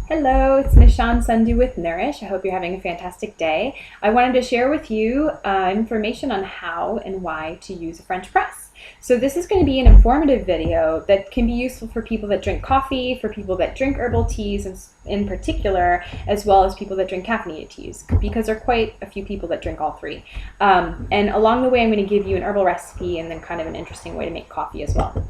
Hello, it's Nishan Sandhu with Nourish. I hope you're having a fantastic day. I wanted to share with you information on how and why to use a French press. So this is going to be an informative video that can be useful for people that drink coffee, for people that drink herbal teas in particular, as well as people that drink caffeinated teas, because there are quite a few people that drink all three. And along the way, I'm going to give you an herbal recipe and then kind of an interesting way to make coffee as well.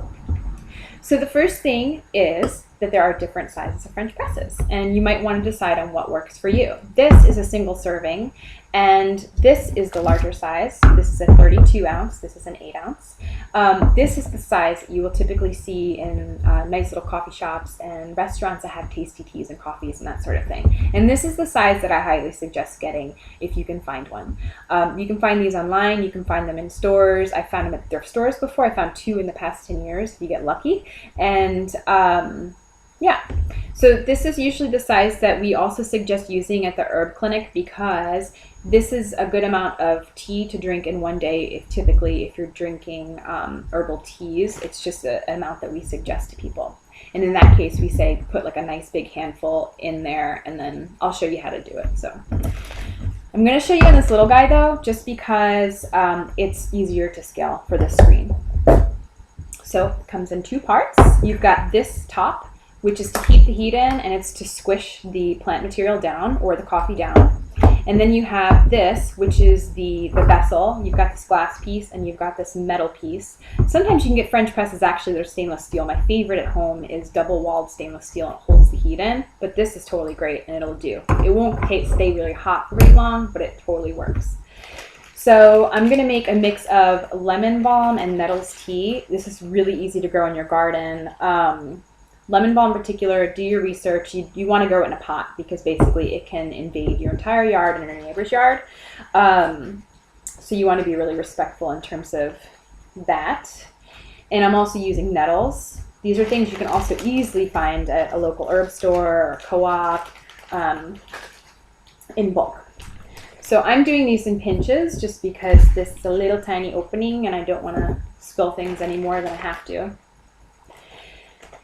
So the first thing is that there are different sizes of French presses, and you might want to decide on what works for you. This is a single serving, and this is the larger size. This is a 32 ounce, this is an 8 ounce. This is the size that you will typically see in nice little coffee shops and restaurants that have tasty teas and coffees and that sort of thing. And this is the size that I highly suggest getting if you can find one. You can find these online, you can find them in stores. I found them at thrift stores before. I found 2 in the past 10 years if you get lucky. And yeah, so this is usually the size that we also suggest using at the herb clinic, because this is a good amount of tea to drink in one day. If you're drinking herbal teas, it's just an amount that we suggest to people. And in that case, we say put like a nice big handful in there, and then I'll show you how to do it. So I'm going to show you on this little guy though, just because it's easier to scale for the screen. So it comes in 2 parts. You've got this top, which is to keep the heat in, and it's to squish the plant material down or the coffee down. And then you have this, which is the vessel. You've got this glass piece and you've got this metal piece. Sometimes you can get French presses, actually they're stainless steel. My favorite at home is double-walled stainless steel, and it holds the heat in, but this is totally great and it'll do. It won't stay really hot for very long, but it totally works. So I'm going to make a mix of lemon balm and nettles tea. This is really easy to grow in your garden. Lemon balm in particular, do your research. You want to grow it in a pot, because basically it can invade your entire yard and your neighbor's yard. So you want to be really respectful in terms of that. And I'm also using nettles. These are things you can also easily find at a local herb store or co-op in bulk. So I'm doing these in pinches just because this is a little tiny opening and I don't want to spill things any more than I have to.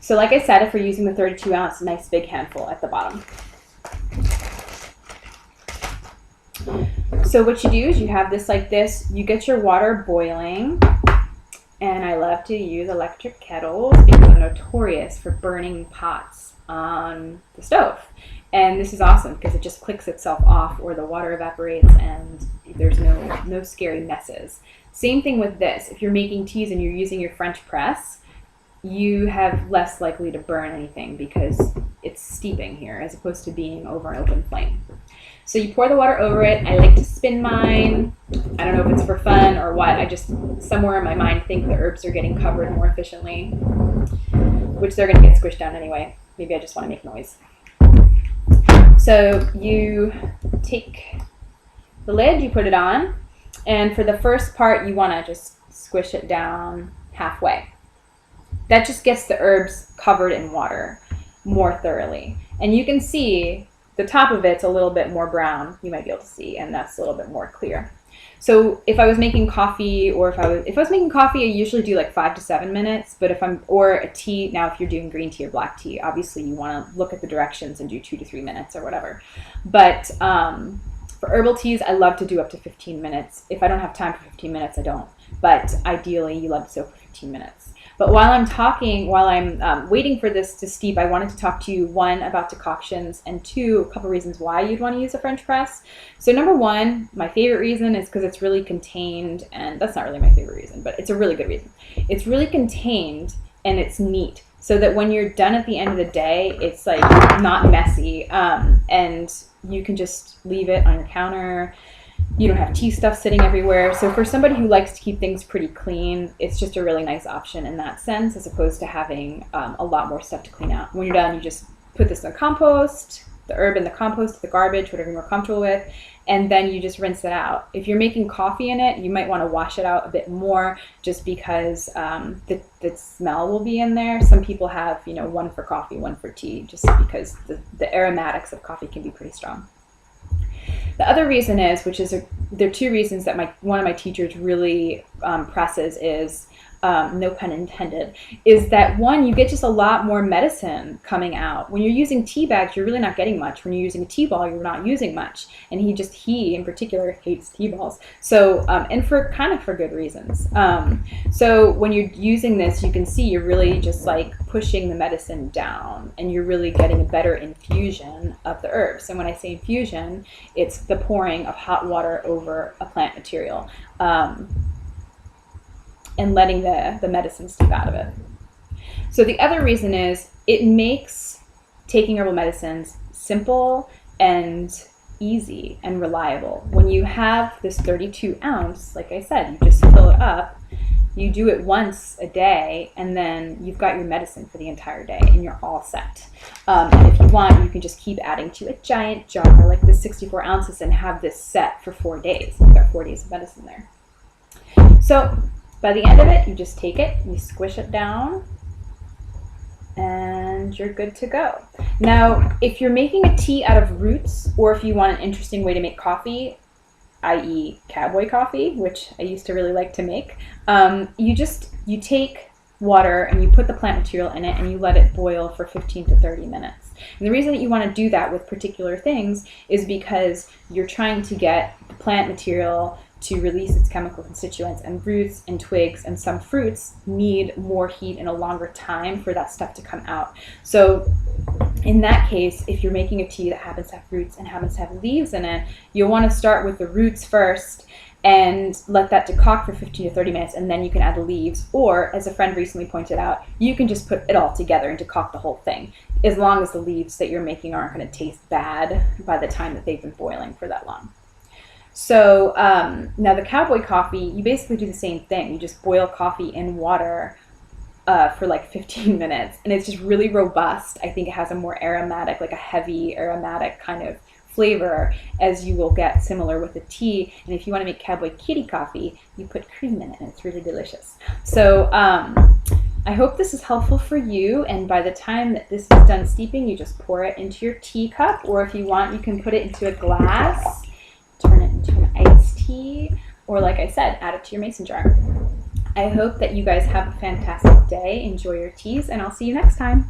So like I said, if we're using the 32 ounce, nice big handful at the bottom. So what you do is you have this like this, you get your water boiling, and I love to use electric kettles because I'm notorious for burning pots on the stove. And this is awesome because it just clicks itself off, or the water evaporates and there's no scary messes. Same thing with this. If you're making teas and you're using your French press, you have less likely to burn anything because it's steeping here as opposed to being over an open flame. So you pour the water over it. I like to spin mine. I don't know if it's for fun or what. I just, somewhere in my mind, think the herbs are getting covered more efficiently, which they're going to get squished down anyway. Maybe I just want to make noise. So you take the lid, you put it on, and for the first part, you want to just squish it down halfway. That just gets the herbs covered in water more thoroughly. And you can see the top of it's a little bit more brown, you might be able to see, and that's a little bit more clear. So if I was making coffee, or if I was making coffee, I usually do like 5 to 7 minutes. But or a tea, now if you're doing green tea or black tea, obviously you want to look at the directions and do 2 to 3 minutes or whatever. But for herbal teas, I love to do up to 15 minutes. If I don't have time for 15 minutes, I don't. But ideally, you love to soak for 15 minutes. But while I'm waiting for this to steep, I wanted to talk to you, 1, about decoctions, and 2, a couple reasons why you'd want to use a French press. So number 1, my favorite reason is because it's really contained, and that's not really my favorite reason, but it's a really good reason. It's really contained and it's neat, so that when you're done at the end of the day, it's like not messy, and you can just leave it on your counter. You don't have tea stuff sitting everywhere. So for somebody who likes to keep things pretty clean, it's just a really nice option in that sense, as opposed to having a lot more stuff to clean out. When you're done, you just put this in the compost, the herb in the compost, the garbage, whatever you're more comfortable with, and then you just rinse it out. If you're making coffee in it, you might want to wash it out a bit more, just because the smell will be in there. Some people have, 1 for coffee, 1 for tea, just because the aromatics of coffee can be pretty strong. The other reason is, there are 2 reasons that one of my teachers really presses is no pun intended, is that one, you get just a lot more medicine coming out. When you're using tea bags, you're really not getting much. When you're using a tea ball, you're not using much. And he in particular hates tea balls. So, and for good reasons. So when you're using this, you can see you're really just like pushing the medicine down, and you're really getting a better infusion of the herbs. And when I say infusion, it's the pouring of hot water over a plant material. And letting the medicine steep out of it. So the other reason is it makes taking herbal medicines simple and easy and reliable. When you have this 32 ounce, like I said, you just fill it up, you do it once a day, and then you've got your medicine for the entire day, and you're all set. And if you want, you can just keep adding to a giant jar like this 64 ounces and have this set for 4 days. You've got 4 days of medicine there. So by the end of it, you just take it, you squish it down, and you're good to go. Now, if you're making a tea out of roots, or if you want an interesting way to make coffee, i.e. cowboy coffee, which I used to really like to make, you take water and you put the plant material in it and you let it boil for 15 to 30 minutes. And the reason that you want to do that with particular things is because you're trying to get the plant material to release its chemical constituents, and roots and twigs and some fruits need more heat and a longer time for that stuff to come out. So in that case, if you're making a tea that happens to have roots and happens to have leaves in it, you'll want to start with the roots first and let that decoct for 15 to 30 minutes, and then you can add the leaves. Or, as a friend recently pointed out, you can just put it all together and decoct the whole thing, as long as the leaves that you're making aren't going to taste bad by the time that they've been boiling for that long. So now the cowboy coffee, you basically do the same thing. You just boil coffee in water for like 15 minutes, and it's just really robust. I think it has a more aromatic, like a heavy aromatic kind of flavor, as you will get similar with a tea. And if you want to make cowboy kitty coffee, you put cream in it, and it's really delicious. So I hope this is helpful for you, and by the time that this is done steeping, you just pour it into your teacup, or if you want, you can put it into a glass, turn it into an iced tea, or like I said, add it to your mason jar. I hope that you guys have a fantastic day. Enjoy your teas, and I'll see you next time.